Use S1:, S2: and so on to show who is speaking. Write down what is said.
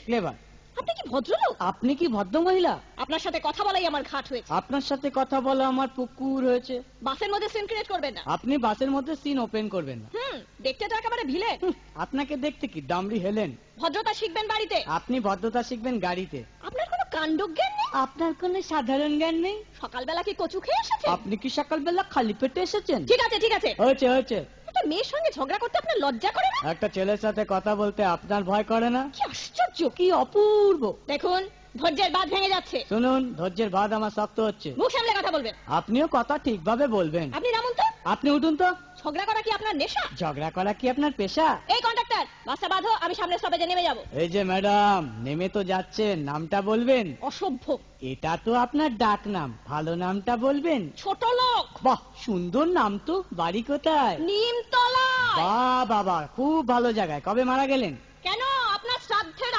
S1: Clever.
S2: আপনি কি ভদ্রলোক?
S1: আপনি কি ভদ্র মহিলা?
S2: আপনার সাথে কথা বলাই আমার ঘাট হয়েছে।
S1: আপনার সাথে কথা বলা আমার পুকুর হয়েছে।
S2: বাসের মধ্যে সিন ক্রিয়েট করবেন না।
S1: আপনি বাসের মধ্যে সিন ওপেন করবেন না।
S2: দেখতে তো একেবারে ভিলে।
S1: আপনাকে দেখতে কি ডামরি হেলেন?
S2: ভদ্রতা শিখবেন বাড়িতে।
S1: আপনি ভদ্রতা শিখবেন গাড়িতে।
S2: আপনার কোনো কাণ্ডজ্ঞান নেই?
S1: আপনার কোনো সাধারণ জ্ঞান নেই?
S2: সকালবেলা কি কচু খেয়ে এসেছেন?
S1: আপনি কি সকালবেলা খালি পেটে এসেছেন?
S2: ঠিক আছে ঠিক আছে।
S1: হয়েছে হয়েছে।
S2: একটা মেয়ের সঙ্গে ঝগড়া করতে আপনার লজ্জা করে না?
S1: একটা ছেলের সাথে কথা বলতে আপনার ভয় করে না?
S2: কি আশ্চর্য!
S1: কি অপূর্ব!
S2: দেখুন, ধৈর্যের বাঁধ ভেঙে যাচ্ছে।
S1: শুনুন, ধৈর্যের বাঁধ আমার শক্ত হচ্ছে।
S2: মুখ সামলে কথা বলবেন।
S1: আপনিও কথা ঠিকভাবে বলবেন।
S2: আপনি নামুন তো।
S1: আপনি উঠুন তো।
S2: ঝগড়া করা কি আপনার নেশা?
S1: ঝগড়া করা কি আপনার পেশা?
S2: এই কন্ডাক্টর, বাসটা বাঁধো, আমি সামনের স্টপেজে নেমে যাব।
S1: এই যে ম্যাডাম, নেমে তো যাচ্ছেন, নামটা বলবেন?
S2: অসভ্য।
S1: এটা তো আপনার ডাক নাম, ভালো নামটা বলবেন?
S2: ছোট লোক।
S1: বাহ, সুন্দর নাম তো। বাড়ি কোথায়?
S2: নিমতলা।
S1: বাহ বাবা, খুব ভালো জায়গায়। কবে মারা গেলেন?
S2: কেন, আপনার শ্রাদ্ধের